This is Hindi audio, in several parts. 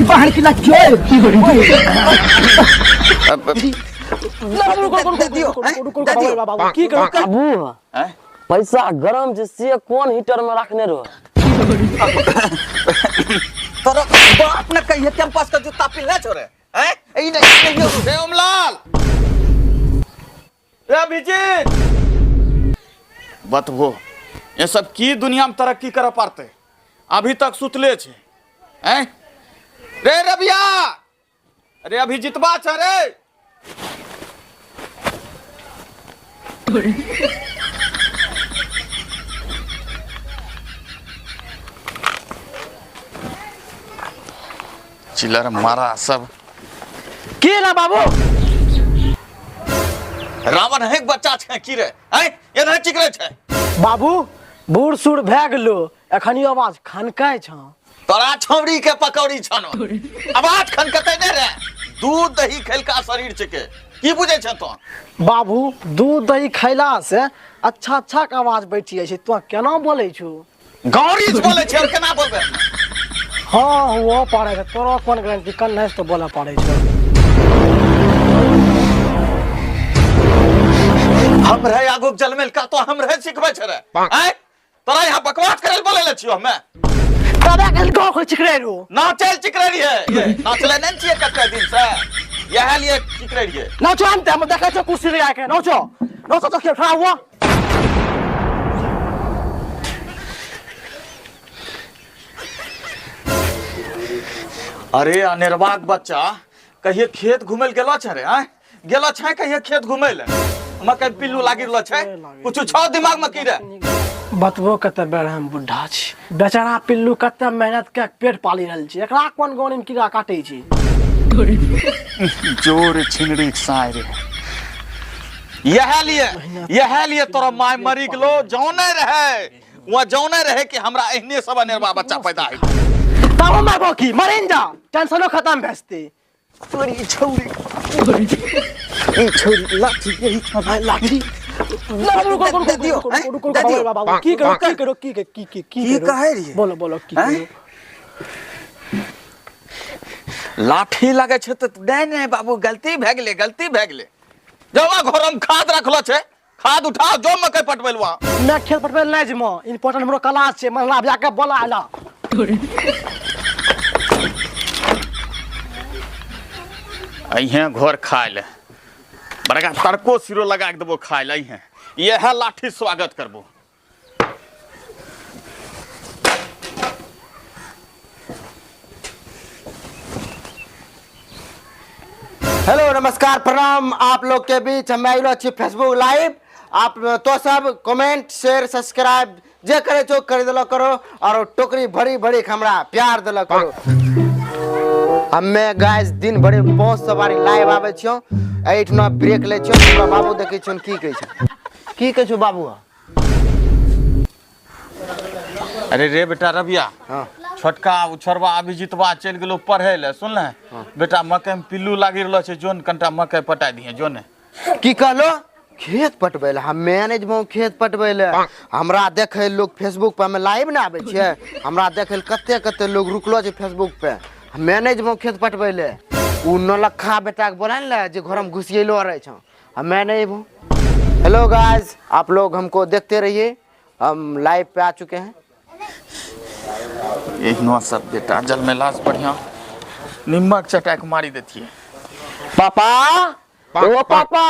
बाहर की लग बाबू पैसा गरम से कौन हीटर में रखने रहो तोरा बाप ने कहिए कैंपस का जूता पिन्हले छोरे हैं ई नहीं रे ओमलाल रे अभिजीत बतबो ये सब की दुनिया में तरक्की करे पड़ते अभी तक सुतले छे हैं रे रबिया अरे अभिजीतबा छ रे चिल्लर मारा सब की रे बाबू रावण है बच्चा छे की रे हैं ये नहीं चिकरे छे बाबू बूढ़ सूढ़ भए गेलो एखनी आवाज खनकाय छ तोरा छौरी के पकौड़ी छनो आवाज खनकते ने रे दूध दही खेलका शरीर छके की बुझे छ तो बाबू दूध दही खैला से अच्छा अच्छा के आवाज बैठ जाय छै तू केना बोलै छु गौरी बोले छे और केना बोलबे हां वो पड़े छै तोरा कोन गारंटी कल नहीं तो बोला पड़े छै हम रहे आगो जलमेल का तो हम रहे सिखबे छ रे हैं तोरा यहां बकवास करे बोले ले छियो हमें दादा कल गांव को चिकरे रो ना चल चिकरे रही है ये ना चले नहीं छिए कते दिन से यह लिए चिकरे रही है ना चो हम ते हम देखै छ कुर्सी लगा के ना चो तो खेल खड़ा हुआ अरे अनिर्वाक बच्चा कहिए खेत घुमेल गेलो छ रे हैं गेलो छ कहिए खेत घुमेल मकई पिल्लू लागी रहलो छ कुछ छ दिमाग में की रे बतबो कते बेर हम बुढ़ा छी बेचारा पिल्लू कते मेहनत के पेट पाली रहल छी एकरा कोन गानी में कीड़ा काटै छी जोर छिनड़ी साय रे यह लिए तोरा माय मरी गेलो जौने रहे कि हमरा एहने सब अनिर्वा बच्चा पैदा है तब मरबो की मरिन जा टेंशनो खत्म भेजते तोरी छौरी लाठी यही छ भाई लाठी बाबा की करो की कहे रे बोलो की करो लाठी लगे छ त नहीं बाबू गलती भए गेले जवा घर में खाद रखलो छे खाद उठाओ जो मकई पटबेलवा मैं खेत पटबेल नहीं जमो इंपोर्टेंट हमरो क्लास छे महिला जाके बोला आला अइहे घर खाए ले बड़का तड़को सिरो लगा के देबो खाए ले अइहे यह लाठी स्वागत करबो हेलो नमस्कार प्रणाम आप लोग के बीच हम आइलो छी फेसबुक लाइव आप तो सब कमेंट शेयर सब्सक्राइब जे करे जो कर देलो करो और टोकरी भरी भरी हमरा प्यार देलो करो हमें गाइस दिन भरे बहुत सवारी लाइव आवे छियो एठना ब्रेक ले छियो हमरा बाबू देखै छियो की कहै छौ बाबू अरे रे बेटा रबिया हां छोटका छोरवा अभिजीतवा चल गेलो पढ़े ले सुन ले बेटा मकई में पिल्लू लागी रहलो छे जोन कंटा मकई पटा दिए जोन की कहलो खेत पटबैले हम मैनेज में खेत पटबैले हमरा देखे लोग फेसबुक पे में लाइव ना आवे छे हमरा देखे कते लोग रुकलो छे फेसबुक पे मैनेज में खेत पटबैले उ नलखा बेटा के बोला ले जे घर में घुसियलो रहे छ हम मैनेज हेलो गाइस आप लोग हमको देखते रहिए हम लाइव पे आ चुके हैं एहनो सब बेटा जल में लाश बढ़िया निमक चटाक मारी देती है पापा ओ पापा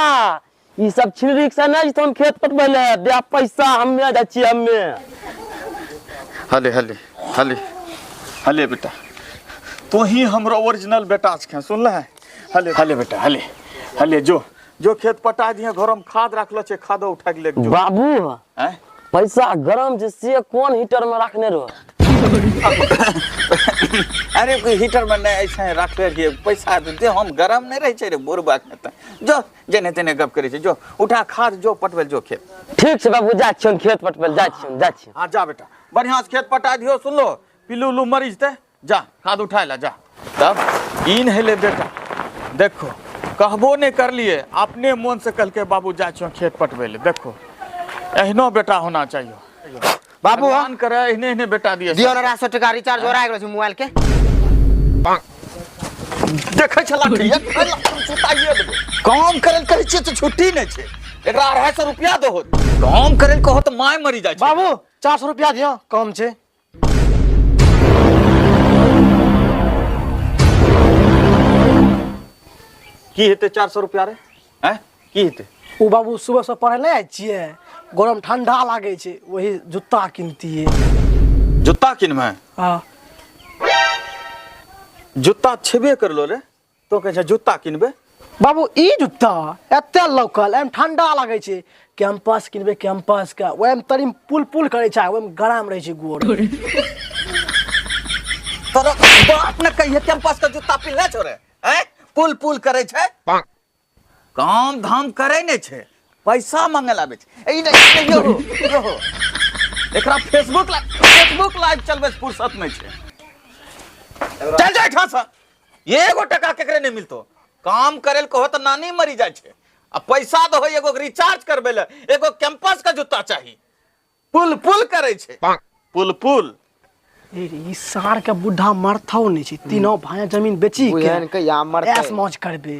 ई सब छिलरिक से नहीं तो हम खेत पटबेले दे पैसा हमें दै छी हमें हले बेटा तो ही हमरो ओरिजिनल बेटा छ सुन ले हले बेटा हले जो खेत पटा दिए घर में खाद रखलो छे खादो उठा के ले जो बाबू हैं पैसा गरम से कौन हीटर में रखने रहो अरे कोई हीटर में नहीं ऐसे रखले रहिए पैसा दे हम गरम नहीं रहे छे रे बोरबा के जो जेने तेने गप करे छे जो उठा खाद जो पटवेल जो खेत ठीक छे बाबू जा छिन खेत पटवेल जा छिन हां जा बेटा बढ़िया से खेत पटा दियो सुन लो पिल्लू मरी जते जा खाद उठा ला जा तब इन हेले बेटा देखो कहबो नहीं कर लिए अपने मन से कल के बाबू जा छियो खेत पटवेल देखो एहनो बेटा होना चाहिए बाबू करे एहने बेटा दिए दियो ना 100 टका रिचार्ज हो रहा है मोबाइल के देखे छला एक लाख छुटाइए देबो काम करल कहै छियै तऽ छुट्टी नहि छै एकरा 250 रुपया दहो काम करल कहो तऽ माय मरी जाइ छै बाबू 400 रुपया दियो कम छै की हेतै 400 रुपया रे हैं की हेतै ओ बाबू सुबह से पढ़े नहीं आय छियै गरम ठंडा लागे छै वही जूता किनतिए जूता किनमे हां जूता छेबे करलो रे तो कहै छै जूता किनबे बाबू ई जूता एते लोकल एम ठंडा लागे छै कैंपस किनबे कैंपस का ओएम तरी पुल पुल करे छै ओएम गरम रहे छै गोड़ तोरा बाप ने कहिए कैंपस का जूता पिन्हले छोरे हैं पुल पुल करे छै काम धाम करे नहीं छै पैसा मांगल आबे छै ई नहीं रहो एकरा फेसबुक लाइव चलबे फुर्सत नहीं छै चल जाए ठासा एगो टका केकरे नहीं मिलतो काम करेल कहो तो नानी मरी जाए छे आ पैसा दहो एगो रिचार्ज करबे ले एगो कैंपस का जूता चाहिए पुल पुल करे छे पुल पुल ई सार के बुढ़ा मरथौ नहीं छै तीनों भाई जमीन बेची बुझन के या मरते ऐस मौज करबे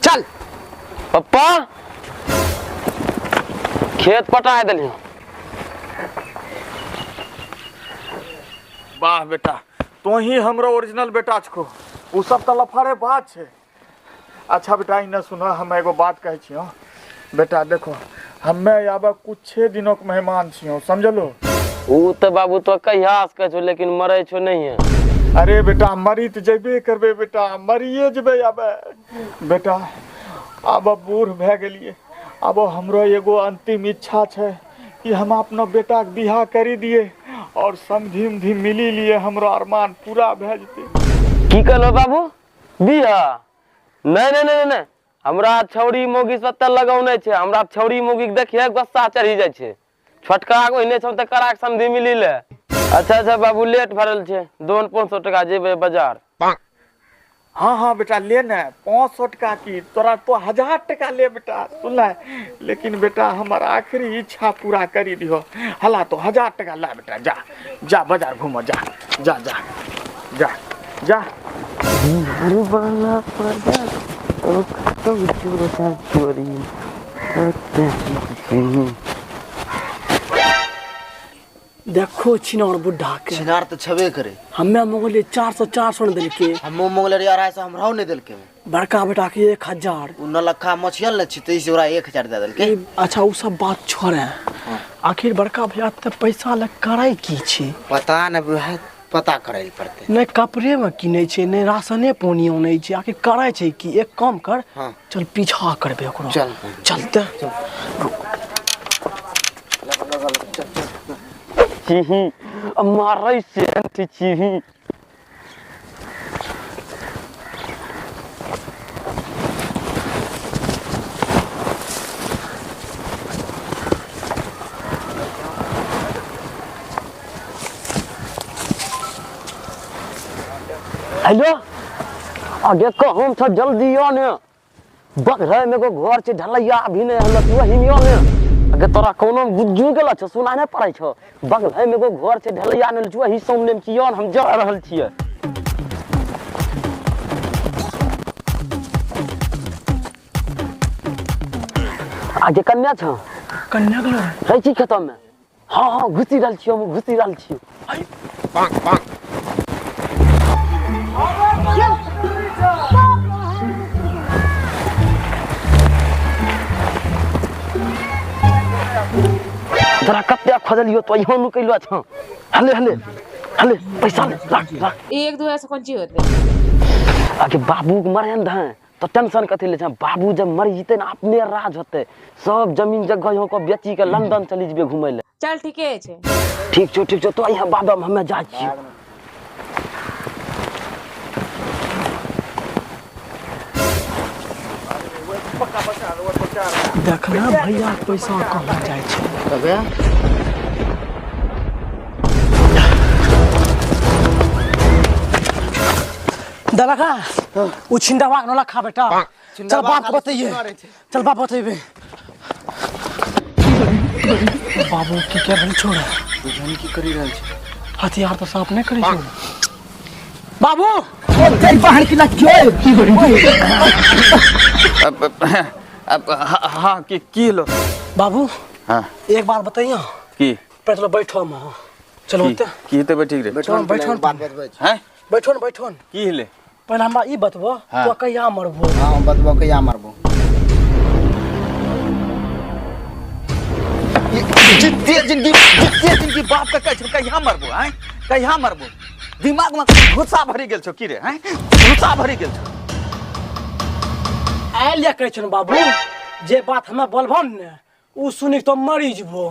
चल पप्पा खेत पटा देली वाह बेटा तो ही हमरो ओरिजिनल बेटा छको उ सब त लफारे बात छे अच्छा बेटा इने सुनो हम एगो बात कहै छियो बेटा देखो हमे आबे कुछ दिनों के मेहमान छियो समझलो ऊ तो बाबू तो कहियास कह छो लेकिन मरे छो नहीं है अरे बेटा मरी तो जेबे करबे बेटा मरिए जेबे आबे बेटा अब बूढ़ भए गेलिए अब हमरो एगो अंतिम इच्छा छे कि हम अपना बेटा के बियाह करी दिए और समधी उमधी मिली लिए हमरो अरमान पूरा भए जते की कहलो बाबू बियाह नहीं नहीं नहीं नहीं हमरा छौरी मोगी सत्ता लगौने छे हमरा छौरी मोगी के देखिए गुस्सा चढ़ी जाय छे छोटका ओइने छौ त करा के समधी मिली ले अच्छा अच्छा बाबू लेट भरल छे 200-500 टका जेबे बाजार हाँ हाँ बेटा ले न 500 टका की तोरा तो 1000 टका ले बेटा सुन ले लेकिन बेटा हमार आखिरी इच्छा पूरा करी दियो हला तो 1000 टका ला बेटा जा जा बाजार घूमो जा जा जा जा जा वाला बाजार तो चोरा चोरी देखो छिनार बुढ़ा के छिनार तो छबे करे हमें मंगले 400 देल के हम मंगले रे 250 हमराव नहीं देल के बड़का बेटा के 1000 उ नलखा मछियल न छी तै से ओरा 1000 दे देल के अच्छा उ सब बात छोड़े आखिर बड़का भैया त पैसा ले करे की छी पता न है पता करे पड़ते नहीं कपड़े में किने छे नहीं राशने पानी नहीं छे आखिर करे छे कि एक काम कर हाँ। चल पीछा करबे ओकरो चल चलते चीही मारै से अंति चीही हेलो आगे कहम छ जल्दी आ ने बगरै में को घर छे ढलैया अभी नहीं हम तू हिमियो ने अगे तोरा कोनो बुझू गेल छ सुना नहीं पड़ै छ बगलै में को घर छे ढलैया ने छु ही सामने में कियो हम जा रहल छियै आगे कन्या छ कन्या गेलो रहै छी खेत में हां हां घुसी रहल छियै हम घुसी रहल छियै पाक पाक तोरा कते खोजलियो तो यहाँ नु कैलो छ हले हले हले पैसा ले लाख लाख 1-2 ऐसे कौन चीज होते आगे बाबू के मरे न तो टेंशन कथि ले छ बाबू जब मर जते ना अपने राज होते सब जमीन जगह यहाँ को बेची के लंदन चली जेबे घुमै ले चल ठीके छे ठीक छो तो यहाँ बाबा हमें जा छी देखना भैया पैसा कहाँ जाए छे तबे दलका उ छिंदवा न लखा बेटा चल बाप बताइए चल बाप बताइए बाबू की क्या रहल छोड़ बुझन की करी रहल छै हथियार तो साफ नहीं करी छो बाबू तेरी बहन की लच्चो हाँ की लो बाबू हाँ एक बार बताइए की चलो बैठो हम चलो की तो बैठी रे बैठो बैठो बात बतबै छी। हैं बैठो बैठो की हिले पहले हमरा ई बतबो हाँ। तो कहिया मरबो हाँ हम बतबो कहिया मारबो जितने जिंदगी बाप का कह कहिया मरबो हैं कहिया मरबो दिमाग में घुसा भरी गेल छो की रे हैं घुसा भरी गेल छो आयल कहै छन बाबू जे बात हमें बोलबो ने उ सुनि तो मरी जबो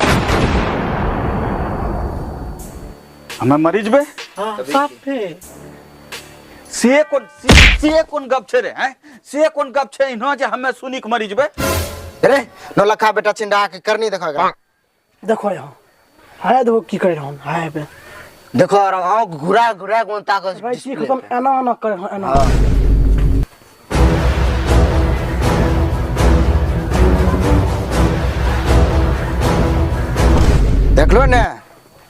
हमें मरी जबे हां साफे से कौन गप छे रे हैं से कौन गप छे इनो जे हमें सुनी के मरी जबे रे नौलखा बेटा चिंडा के करनी देखो एकरा। देखो यहाँ हाय देखो की करे रहन हाय बे देखो और आओ घुरा घुरा कोन ताकत भाई सीख तुम एना एना करे रहन एना देख लो ने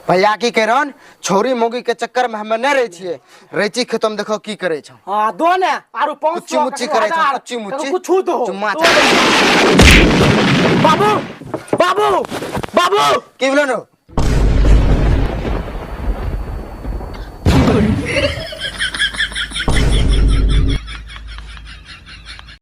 भैया की कह रहन छोरी मोगी के चक्कर में हमें न रही छिए रही खत्म देखो की करे छ हां दो ने आरो 500 कुच्ची मुच्ची करे छ कुच्ची मुच्ची कुछ दो चुम्मा बाबू बाबू बाबू की बोलो